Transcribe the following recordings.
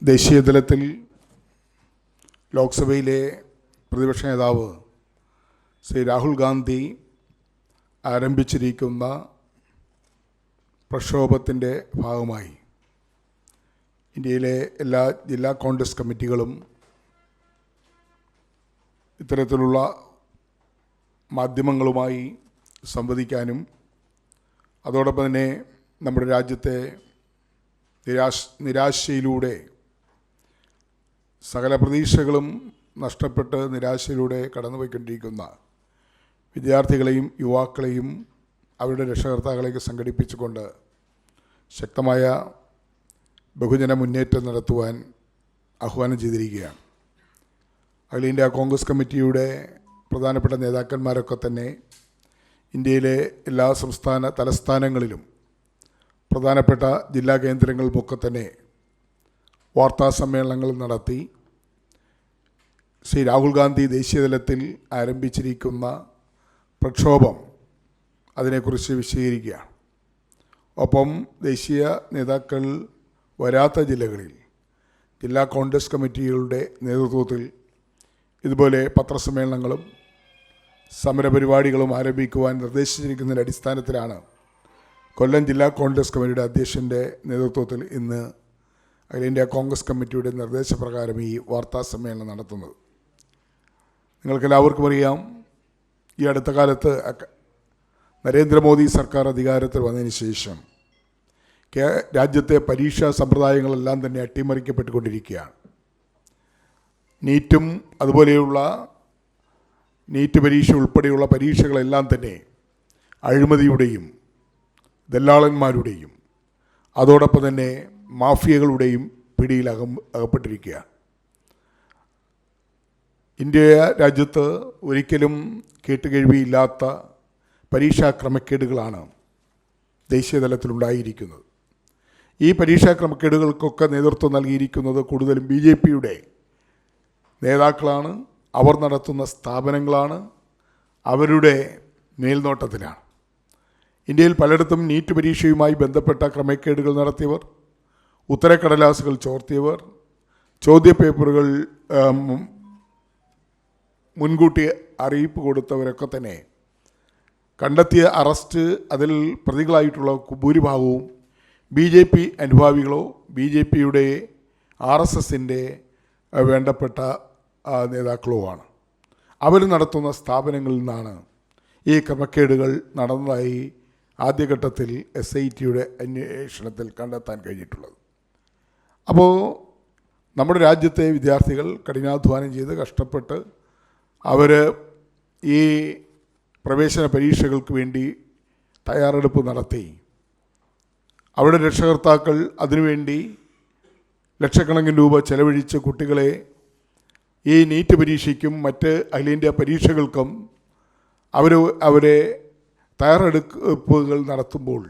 ദേശീയ തലത്തിൽ ലോക്സഭയിലെ പ്രതിപക്ഷ നേതാവ് ശ്രീ രാഹുൽ ഗാന്ധി ആരംഭിച്ചിരിക്കുന്ന പ്രക്ഷോഭത്തിൻ്റെ ഭാഗമായി ഇന്ത്യയിലെ എല്ലാ ജില്ലാ കോൺഗ്രസ് കമ്മിറ്റികളും ഇത്തരത്തിലുള്ള മാധ്യമങ്ങളുമായി സംവദിക്കാനും അതോടൊപ്പം തന്നെ നമ്മുടെ രാജ്യത്തെ നിരാശയിലൂടെ സകല പ്രതീക്ഷകളും നഷ്ടപ്പെട്ട് നിരാശയിലൂടെ കടന്നുപോയിക്കൊണ്ടിരിക്കുന്ന വിദ്യാർത്ഥികളെയും യുവാക്കളെയും അവരുടെ രക്ഷകർത്താക്കളെയും സംഘടിപ്പിച്ചുകൊണ്ട് ശക്തമായ ബഹുജന മുന്നേറ്റം നടത്തുവാൻ ആഹ്വാനം ചെയ്തിരിക്കുകയാണ്. അഖില ഇന്ത്യ കോൺഗ്രസ് കമ്മിറ്റിയുടെ പ്രധാനപ്പെട്ട നേതാക്കന്മാരൊക്കെ തന്നെ ഇന്ത്യയിലെ എല്ലാ തലസ്ഥാനങ്ങളിലും പ്രധാനപ്പെട്ട ജില്ലാ കേന്ദ്രങ്ങളിലുമൊക്കെ തന്നെ വാർത്താ സമ്മേളനങ്ങൾ നടത്തി ശ്രീ രാഹുൽ ഗാന്ധി ദേശീയതലത്തിൽ ആരംഭിച്ചിരിക്കുന്ന പ്രക്ഷോഭം അതിനെക്കുറിച്ച് വിശദീകരിക്കുകയാണ്. ഒപ്പം ദേശീയ നേതാക്കൾ വരാത്ത ജില്ലകളിൽ ജില്ലാ കോൺഗ്രസ് കമ്മിറ്റികളുടെ നേതൃത്വത്തിൽ ഇതുപോലെ പത്രസമ്മേളനങ്ങളും സമരപരിപാടികളും ആരംഭിക്കുവാൻ നിർദ്ദേശിച്ചിരിക്കുന്നതിൻ്റെ അടിസ്ഥാനത്തിലാണ് കൊല്ലം ജില്ലാ കോൺഗ്രസ് കമ്മിറ്റിയുടെ അധ്യക്ഷൻ്റെ നേതൃത്വത്തിൽ ഇന്ന് അഖില ഇന്ത്യ കോൺഗ്രസ് കമ്മിറ്റിയുടെ നിർദ്ദേശപ്രകാരം ഈ വാർത്താ സമ്മേളനം നടത്തുന്നത്. നിങ്ങൾക്കെല്ലാവർക്കും അറിയാം, ഈ അടുത്ത കാലത്ത് നരേന്ദ്രമോദി സർക്കാർ അധികാരത്തിൽ വന്നതിന് ശേഷം രാജ്യത്തെ പരീക്ഷാ സമ്പ്രദായങ്ങളെല്ലാം തന്നെ അട്ടിമറിക്കപ്പെട്ടുകൊണ്ടിരിക്കുകയാണ്. നീറ്റും അതുപോലെയുള്ള നീറ്റ് പരീക്ഷ ഉൾപ്പെടെയുള്ള പരീക്ഷകളെല്ലാം തന്നെ അഴിമതിയുടെയും ദല്ലാളന്മാരുടെയും അതോടൊപ്പം തന്നെ മാഫിയകളുടെയും പിടിയിൽ അകപ്പെട്ടിരിക്കുകയാണ്. ഇന്ത്യ രാജ്യത്ത് ഒരിക്കലും കേട്ടുകേഴ്വിയില്ലാത്ത പരീക്ഷാ ക്രമക്കേടുകളാണ് ദേശീയ തലത്തിലുണ്ടായിരിക്കുന്നത്. ഈ പരീക്ഷാ ക്രമക്കേടുകൾക്കൊക്കെ നേതൃത്വം നൽകിയിരിക്കുന്നത് കൂടുതലും BJPയുടെ നേതാക്കളാണ്, അവർ നടത്തുന്ന സ്ഥാപനങ്ങളാണ്, അവരുടെ മേൽനോട്ടത്തിലാണ്. ഇന്ത്യയിൽ പലയിടത്തും നീറ്റ് പരീക്ഷയുമായി ബന്ധപ്പെട്ട ക്രമക്കേടുകൾ നടത്തിയവർ, ഉത്തരക്കടലാസുകൾ ചോർത്തിയവർ, ചോദ്യപേപ്പറുകൾ മുൻകൂട്ടി അറിയിപ്പ് കൊടുത്തവരൊക്കെ തന്നെ കണ്ടെത്തിയ അറസ്റ്റ് അതിൽ പ്രതികളായിട്ടുള്ള ഭൂരിഭാഗവും BJP അനുഭാവികളോ BJPയുടെ RSSൻ്റെ വേണ്ടപ്പെട്ട നേതാക്കളോ ആണ്. അവർ നടത്തുന്ന സ്ഥാപനങ്ങളിൽ നിന്നാണ് ഈ ക്രമക്കേടുകൾ നടന്നതായി ആദ്യഘട്ടത്തിൽ SITയുടെ അന്വേഷണത്തിൽ കണ്ടെത്താൻ കഴിഞ്ഞിട്ടുള്ളത്. അപ്പോൾ നമ്മുടെ രാജ്യത്തെ വിദ്യാർത്ഥികൾ കഠിനാധ്വാനം ചെയ്ത് കഷ്ടപ്പെട്ട് അവർ ഈ പ്രവേശന പരീക്ഷകൾക്ക് വേണ്ടി തയ്യാറെടുപ്പ് നടത്തി അവരുടെ രക്ഷകർത്താക്കൾ അതിനുവേണ്ടി ലക്ഷക്കണക്കിന് രൂപ ചെലവഴിച്ച് കുട്ടികളെ ഈ നീറ്റ് പരീക്ഷയ്ക്കും മറ്റ് അഖിലേന്ത്യാ പരീക്ഷകൾക്കും അവരെ തയ്യാറെടുപ്പുകൾ നടത്തുമ്പോൾ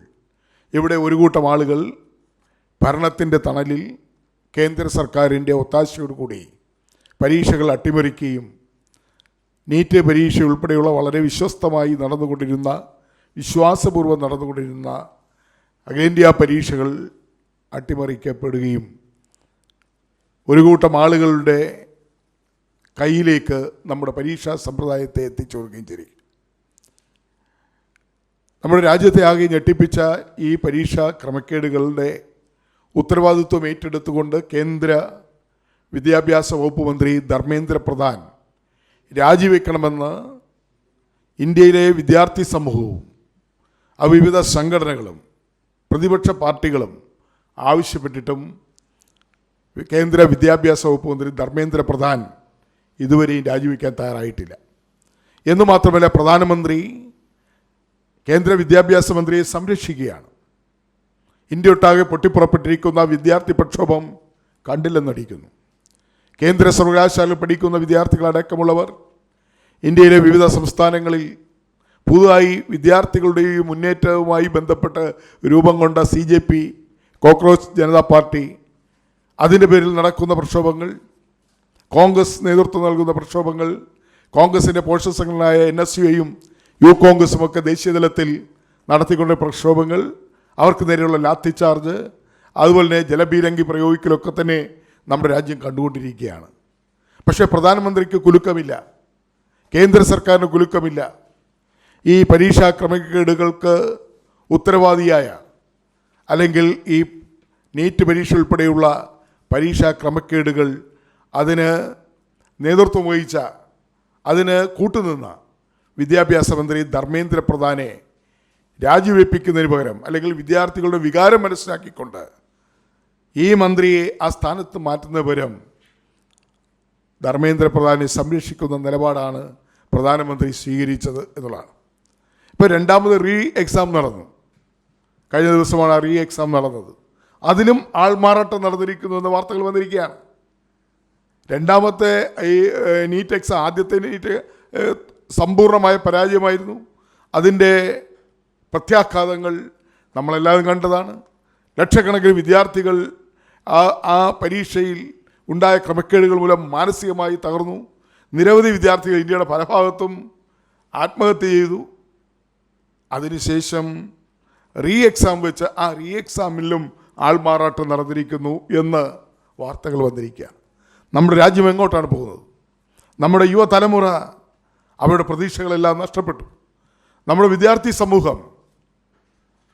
ഇവിടെ ഒരു കൂട്ടം ആളുകൾ ഭരണത്തിൻ്റെ തണലിൽ കേന്ദ്ര സർക്കാരിൻ്റെ ഒത്താശയോടുകൂടി പരീക്ഷകൾ അട്ടിമറിക്കുകയും നീറ്റ് പരീക്ഷ ഉൾപ്പെടെയുള്ള വളരെ വിശ്വാസപൂർവ്വം നടന്നുകൊണ്ടിരുന്ന അഖിലേന്ത്യാ പരീക്ഷകൾ അട്ടിമറിക്കപ്പെടുകയും ഒരു കൂട്ടം ആളുകളുടെ കയ്യിലേക്ക് നമ്മുടെ പരീക്ഷാ സമ്പ്രദായത്തെ എത്തിച്ചു കൊടുക്കുകയും ചെയ്യും. നമ്മുടെ രാജ്യത്തെ ആകെ ഞെട്ടിപ്പിച്ച ഈ പരീക്ഷാ ക്രമക്കേടുകളുടെ ഉത്തരവാദിത്വം ഏറ്റെടുത്തുകൊണ്ട് കേന്ദ്ര വിദ്യാഭ്യാസ വകുപ്പ് മന്ത്രി ധർമ്മേന്ദ്ര പ്രധാൻ രാജിവെക്കണമെന്ന് ഇന്ത്യയിലെ വിദ്യാർത്ഥി സമൂഹവും വിവിധ സംഘടനകളും പ്രതിപക്ഷ പാർട്ടികളും ആവശ്യപ്പെട്ടിട്ടും കേന്ദ്ര വിദ്യാഭ്യാസ വകുപ്പ് മന്ത്രി ധർമ്മേന്ദ്ര പ്രധാൻ ഇതുവരെയും രാജിവെക്കാൻ തയ്യാറായിട്ടില്ല. എന്നു മാത്രമല്ല, പ്രധാനമന്ത്രി കേന്ദ്ര വിദ്യാഭ്യാസ മന്ത്രിയെ സംരക്ഷിക്കുകയാണ്. ഇന്ത്യ ഒട്ടാകെ പൊട്ടിപ്പുറപ്പെട്ടിരിക്കുന്ന വിദ്യാർത്ഥി പ്രക്ഷോഭം കണ്ടില്ലെന്നടിക്കുന്നു. കേന്ദ്ര സർവകലാശാലയിൽ പഠിക്കുന്ന വിദ്യാർത്ഥികളടക്കമുള്ളവർ ഇന്ത്യയിലെ വിവിധ സംസ്ഥാനങ്ങളിൽ പുതുതായി വിദ്യാർത്ഥികളുടെ മുന്നേറ്റവുമായി ബന്ധപ്പെട്ട് രൂപം കൊണ്ട CJP, കോക്രോച്ച് ജനതാ പാർട്ടി, അതിൻ്റെ പേരിൽ നടക്കുന്ന പ്രക്ഷോഭങ്ങൾ, കോൺഗ്രസ് നേതൃത്വം നൽകുന്ന പ്രക്ഷോഭങ്ങൾ, കോൺഗ്രസിൻ്റെ പോഷക സംഘടനയായ NSUയും യൂത്ത് കോൺഗ്രസുമൊക്കെ ദേശീയതലത്തിൽ നടത്തിക്കൊണ്ട പ്രക്ഷോഭങ്ങൾ, അവർക്ക് നേരെയുള്ള ലാത്തി ചാർജ്, അതുപോലെ തന്നെ ജലപീരങ്കി പ്രയോഗിക്കലൊക്കെ തന്നെ നമ്മുടെ രാജ്യം കണ്ടുകൊണ്ടിരിക്കുകയാണ്. പക്ഷേ പ്രധാനമന്ത്രിക്ക് കുലുക്കമില്ല, കേന്ദ്ര സർക്കാരിന് കുലുക്കമില്ല. ഈ പരീക്ഷാ ക്രമക്കേടുകൾക്ക് ഉത്തരവാദിയായ, അല്ലെങ്കിൽ ഈ നീറ്റ് പരീക്ഷ ഉൾപ്പെടെയുള്ള പരീക്ഷാ ക്രമക്കേടുകൾ അതിന് നേതൃത്വം വഹിച്ച, അതിന് കൂട്ടുനിന്ന വിദ്യാഭ്യാസ മന്ത്രി ധർമ്മേന്ദ്ര പ്രധാനെ രാജിവെപ്പിക്കുന്നതിന് പകരം, അല്ലെങ്കിൽ വിദ്യാർത്ഥികളുടെ വികാരം മനസ്സിലാക്കിക്കൊണ്ട് ഈ മന്ത്രിയെ ആ സ്ഥാനത്ത് മാറ്റുന്നതിന് പകരം ധർമ്മേന്ദ്ര പ്രധാനെ സംരക്ഷിക്കുന്ന നിലപാടാണ് പ്രധാനമന്ത്രി സ്വീകരിച്ചത് എന്നുള്ളതാണ്. ഇപ്പോൾ രണ്ടാമത് റീ എക്സാം നടന്നു. കഴിഞ്ഞ ദിവസമാണ് റീ എക്സാം നടന്നത്. അതിലും ആൾമാറാട്ടം നടന്നിരിക്കുന്നു എന്ന വാർത്തകൾ വന്നിരിക്കുകയാണ്. രണ്ടാമത്തെ ഈ നീറ്റ് എക്സാം, ആദ്യത്തെ നീറ്റ് സമ്പൂർണ്ണമായ പരാജയമായിരുന്നു. അതിൻ്റെ പ്രത്യാഘാതങ്ങൾ നമ്മളെല്ലാവരും കണ്ടതാണ്. ലക്ഷക്കണക്കിന് വിദ്യാർത്ഥികൾ ആ പരീക്ഷയിൽ ഉണ്ടായ ക്രമക്കേടുകൾ മൂലം മാനസികമായി തകർന്നു. നിരവധി വിദ്യാർത്ഥികൾ ഇന്ത്യയുടെ പല ഭാഗത്തും ആത്മഹത്യ ചെയ്തു. അതിനുശേഷം റീ എക്സാം വെച്ച് ആ റീ എക്സാമിലും ആൾമാറാട്ടം നടന്നിരിക്കുന്നു എന്ന് വാർത്തകൾ വന്നിരിക്കുകയാണ്. നമ്മുടെ രാജ്യം എങ്ങോട്ടാണ് പോകുന്നത്? നമ്മുടെ യുവതലമുറ അവരുടെ പ്രതീക്ഷകളെല്ലാം നഷ്ടപ്പെട്ടു. നമ്മുടെ വിദ്യാർത്ഥി സമൂഹം,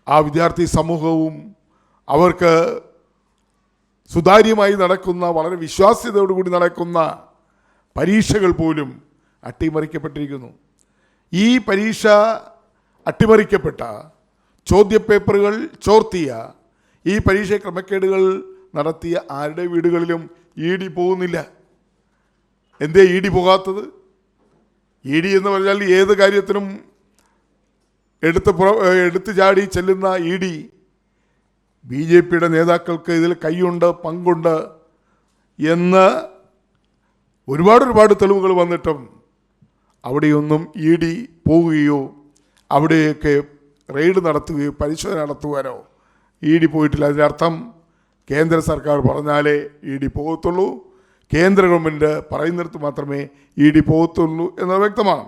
ആ വിദ്യാർത്ഥി സമൂഹവും അവർക്ക് സുതാര്യമായി നടക്കുന്ന, വളരെ വിശ്വാസ്യതയോടുകൂടി നടക്കുന്ന പരീക്ഷകൾ പോലും അട്ടിമറിക്കപ്പെട്ടിരിക്കുന്നു. ഈ പരീക്ഷ അട്ടിമറിക്കപ്പെട്ട, ചോദ്യപേപ്പറുകൾ ചോർത്തിയ, ഈ പരീക്ഷ ക്രമക്കേടുകൾ നടത്തിയ ആരുടെ വീടുകളിലും ED പോകുന്നില്ല. എന്തേ ED പോകാത്തത്? ED എന്ന് പറഞ്ഞാൽ ഏത് കാര്യത്തിനും എടുത്തു ചാടി ചെല്ലുന്ന ED BJPയുടെ നേതാക്കൾക്ക് ഇതിൽ കൈയുണ്ട്, പങ്കുണ്ട് എന്ന് ഒരുപാട് തെളിവുകൾ വന്നിട്ടും അവിടെയൊന്നും ED പോവുകയോ അവിടെയൊക്കെ റെയ്ഡ് നടത്തുകയോ പരിശോധന നടത്തുവാനോ ED പോയിട്ടില്ല. അതിനർത്ഥം കേന്ദ്ര സർക്കാർ പറഞ്ഞാലേ ED പോകത്തുള്ളൂ, കേന്ദ്ര ഗവൺമെൻറ് പറയുന്നിടത്ത് മാത്രമേ ED പോകത്തുള്ളൂ എന്നത് വ്യക്തമാണ്.